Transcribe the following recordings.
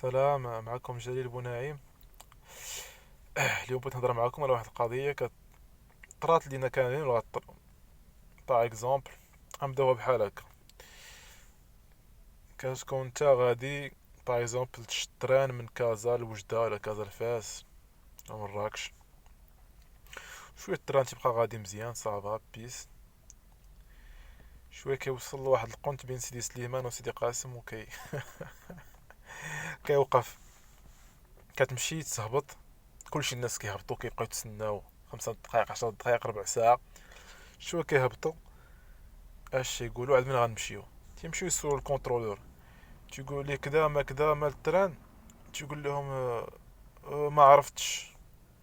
سلام، معكم جليل بوناعيم. اليوم بغيت نهضر معكم على واحد القضيه طرات لينا كاملين ولا باغ اكزومبل. غنبداوها بحال هكا. كتكون نتا غادي باغ اكزومبل تشد تران من كازا لوجده ولا كازا لفاس ولا مراكش. شويه التران تيبقى غادي مزيان صافا بيس. شويه كيوصل لواحد القنت بين سيدي سليمان وسيدي قاسم كيوقف. كتمشي تهبط. كلشي الناس كيهبطوا كيبقاو يتسناو 5 دقائق 10 دقائق ربع ساعه. شويه كيهبطوا. اش يقولوا عاد من غنمشيو؟ تيمشيو يسولوا الكونترولور. تيقول لي كذا ما كذا مال التران. تيقول لهم ما عرفتش.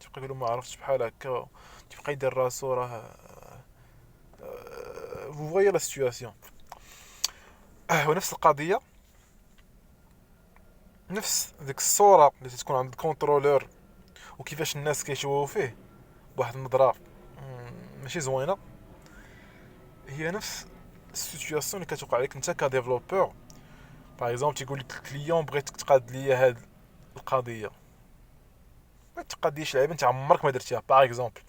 تيبقى يقول لهم ما عرفتش بحال هكا. تيبقى يدير راسو راه فو فويي لا سيتوياسيون. ونفس القضيه، نفس ديك الصوره اللي تكون عند الكونترولور وكيفاش الناس كيشوفوا فيه بواحد النظره ماشي زوينه. هي نفس السيتوياسيون اللي كتوقع عليك انت كديفلوبور. باغ اكزومبل تيقول لك الكليون بغيتك تقاد ليا هاد القضيه. ما تقاديش لعيبه انت عمرك ما درتيها. باغ اكزومبل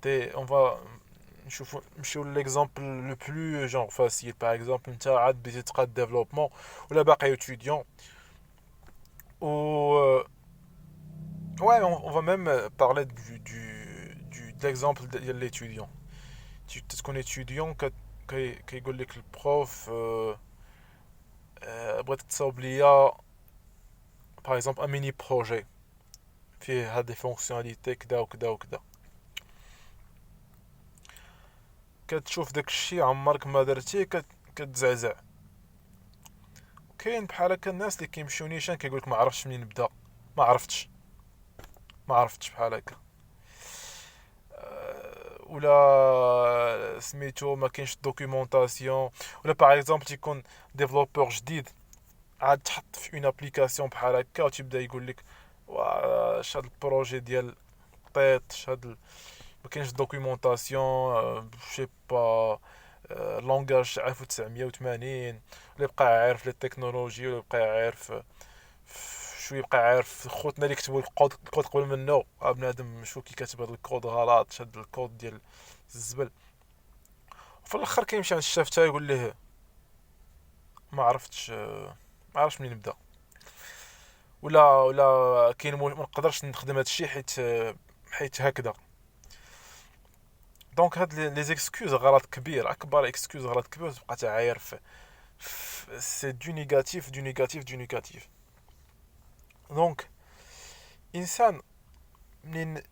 تي اون فا نمشيو ليكزومبل لو بلو جونغ فاسيل. باغ اكزومبل انت عاد بديتي تقاد ديفلوبمون ولا باقي اتوديون و ouais, on va même parler de l'exemple de l'étudiant. Tu تكون étudiant كيقول لك البروف بغيت تصاوب ليا باغ اكزومبل ان ميني بروجي فيه هاد لي فونكسيوناليتي كدا وكدا وكدا. كتشوف داك الشيء عمرك ما درتيه كتزعزع. كاين بحال هكا الناس اللي كيمشيو نيشان كيقولك ما عرفتش منين نبدا. ما عرفتش. ما عرفتش بحال هكا. ولا سميتو ما كاينش دوكيومونطاسيون. ولا باغ اكزومبل تيكون ديفلوبور جديد عاد تحط في اون ابليكاسيون بحال هكا وتبدا يقول لك واش هاد البروجي ديال طيط هاد ما كاينش دوكيومونطاسيون شي با لونغاج 1980. ولا يبقى عارف لي تكنولوجي ولا يبقى عارف شويه يبقى عارف خوتنا اللي كتبوا الكود قبل منه. بنادم شو كي كاتب هذا الكود غلط شاد الكود ديال الزبل. وفي الاخر كيمشي عند الشاف تا يقول ليه ما عرفتش. ما عرفتش منين نبدا. ولا كاين ما نقدرش نخدم هذا الشيء حيت هكذا. دونك هاد لي زيكسكيوز غلط كبير. اكبر اكسكيوز غلط كبير تبقى تعاير سي دو نيجاتيف دو نيجاتيف دو نيجاتيف. دونك انسان منين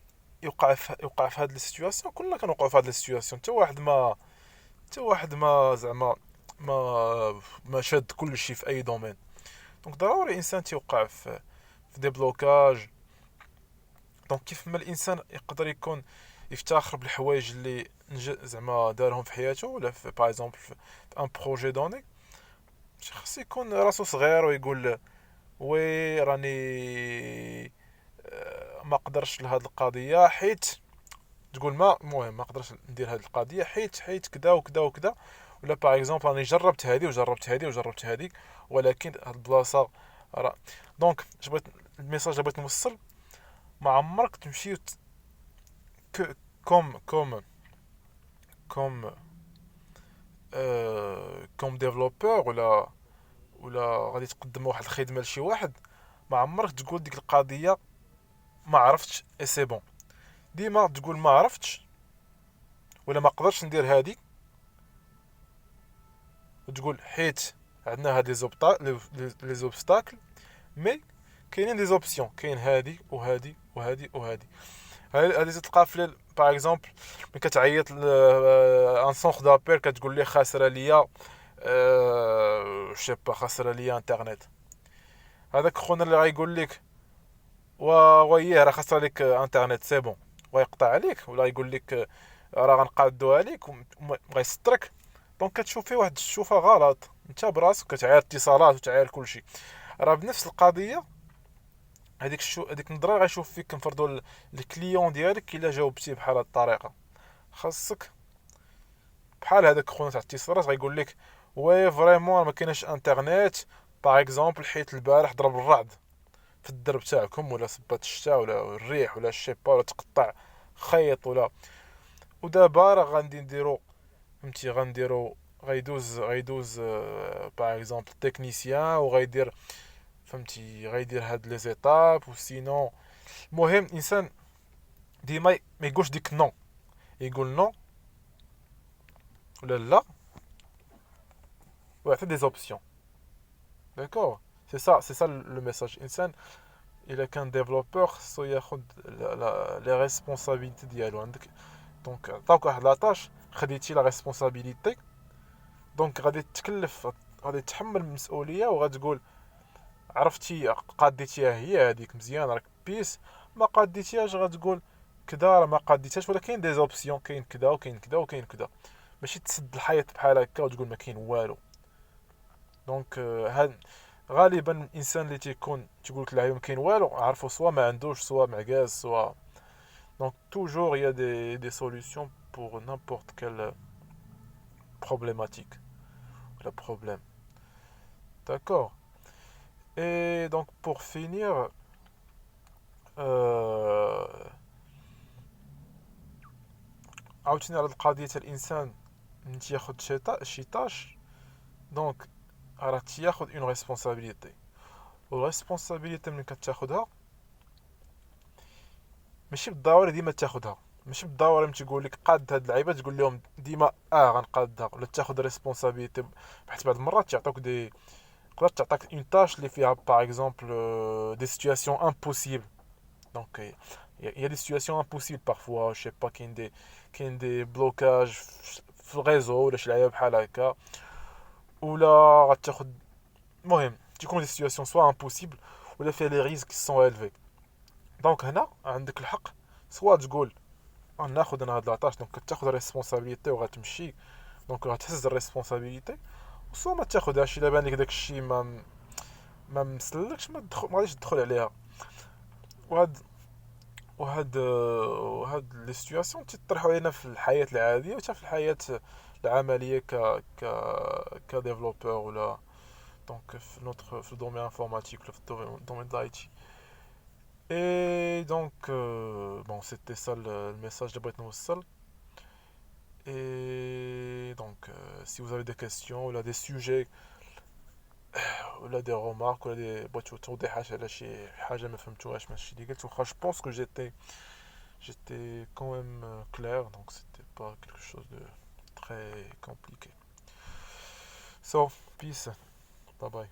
يوقع في هاد السيتوياسيون. كلنا كنوقعوا في هاد السيتوياسيون. حتى واحد ما زعما ما شاد كل شيء في اي دومين. دونك ضروري الانسان تيوقع في دي بلوكاج. دونك كيف ما الانسان يقدر يكون يفتخر بالحوايج اللي زعما دارهم في حياته ولا في باغ اكزومبل في ان بروجي دوني. خاص يكون راسو صغير ويقول وي راني ما قدرش لهاد القضيه حيت تقول ما المهم ما قدرش ندير هاد القضيه حيت كذا وكذا وكذا. ولا باغ اكزومبل راني جربت هذه وجربت هذه وجربت هذيك ولكن هاد البلاصه راه. دونك بغيت الميساج اللي بغيت نوصل. ما عمرك تمشي ك- كوم كوم كوم كوم ديفلوبور ولا غادي تقدم واحد الخدمه لشي واحد. ما عمرك تقول ديك القضيه ما عرفتش اي سي بون. ديما تقول ما عرفتش ولا ما قدرتش ندير هادي. وتقول حيت عندنا هاد لي زوبستاكل. مي كاينين دي زوبسيون. كاين هادي وهادي وهادي وهادي. هادي تلقى في باغ اكزومبل ملي كتعيط ان سونخ دابيل كتقول ليه خاسره ليا شي با خاسره ليا انترنت. هذاك خونا اللي غايقول لك ويه راه خاسره لك انترنت سي بون ويقطع عليك ولا يقول لك راه غنقادوها عليك وغيسطرك. دونك كتشوف فيه واحد الشوفه غلط. انت براسك كتعاير اتصالات وتعاير كلشي. راه بنفس القضيه. هذيك النظره غيشوف فيك كنفرضوا الكليون ديالك الا جاوبتيه بحال هاد الطريقه. خاصك بحال هذاك خونا تاع الاتصالات غيقول لك وي فريمون ما كاينش انترنت باغ اكزومبل حيت البارح ضرب الرعد. في الدرب تاعكم ولا صبات الشتاء ولا الريح ولا الشيبا ولا تقطع خيط ولا. ودابا راه غادي نديرو فهمتي غنديرو غيدوز باغ اكزومبل تكنيسيان وغيدير فهمتي غيدير هاد لي زيتاب وسينو. المهم الانسان ديما ما يقولش ديك نو، يقول نو ولا لا ويعطي دي زوبسيون. داكور سي سا لو ميساج. الانسان الا كان ديفلوبور خصو ياخد لي ريسبونسابيلتي ديالو. عندك دونك عطاوك واحد لاطاش خديتي لا ريسبونسابيلتي، دونك غادي تكلف، غادي تحمل المسؤوليه وغتقول عرفتي قاديتيها هي هذيك مزيان راك بيس، ما قاديتيهاش غتقول كدا راه ما قاديتهاش، ولا كاين دي زوبسيون، كاين كدا وكاين كدا وكاين كدا. ماشي تسد الحيط بحال هكا وتقول ما كاين والو. دونك هاد غالبا الانسان اللي تيقول لك لا ما كاين والو عرفو سوا ما عندوش سوا معكاز سوا. دونك توجور يا دي سوليوشن pour n'importe quelle problématique le problème. D'accord. Et donc pour finir, عاوتاني على القضية الإنسان من تياخد شي طاش، دونك راه تياخد اون ريسبونسابيلتي، والريسبونسابيلتي ملي كتاخدها ماشي بالضروري ديما تاخدها. ماشي بالضروري ملي تيقول لك قاد هاد اللعيبه تقول لهم ديما غنقادها، ولا تاخد ريسبونسابيلتي. حيت بعض المرات تعطوك تقدر تعطاك اون تاش اللي فيها باغ اكزومبل دي سيتوياسيون امبوسيبل. دونك il y a des situations impossibles parfois, je sais pas كاين دي بلوكاج في الريزو ولا شي لعيبه بحال هكا، ولا غتاخد. المهم تيكون دي سيتوياسيون سوا امبوسيبل ولا فيها لي ريسك سون الفي. دونك هنا عندك الحق سوا تقول ناخذ انا هاد لاطاش، دونك كتاخذ ريسبونسابيلتي وغتمشي، دونك غتهز الريسبونسابيلتي. وسوا ما تاخذهاش الا بان لك داك الشيء ما مسلكش، ما غاديش تدخل عليها. وهاد وهاد لي سيتوياسيون تيطرحوا علينا في الحياه العاديه وحتى في الحياه العمليه كديفلوبور ولا دونك في الدومين انفورماتيك ولا في الدومين داي تي. Et donc, bon, c'était ça le message de Bretton Whistle. Et donc, si vous avez des questions, ou là, des sujets, ou là, des remarques, ou là, des توضيحات على شي حاجة ما فهمتوهاش من الشي اللي قلت، واخا je pense que j'étais quand même clair, donc c'était pas quelque chose de très compliqué. So, peace, bye bye.